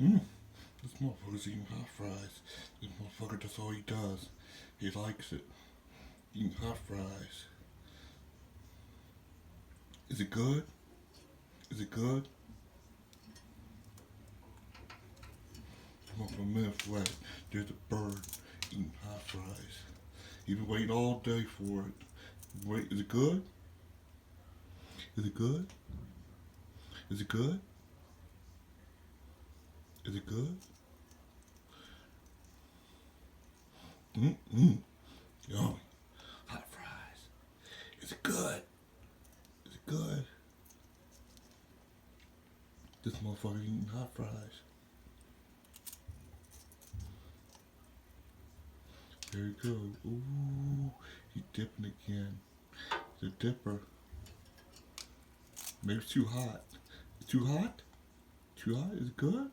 Mmm. This motherfucker's eating hot fries. This motherfucker, that's all he does. He likes it. Eating hot fries. Is it good? Is it good? Come up a minute flat. There's a bird eating hot fries. He's been waiting all day for it. Wait, is it good? Is it good? Is it good? Is it good? Mmm. Yummy. Hot fries. Is it good? Is it good? This motherfucker eating hot fries. There you go. Ooh, he's dipping again. The dipper. Maybe it's too hot. It's too hot? Too hot? Is it good?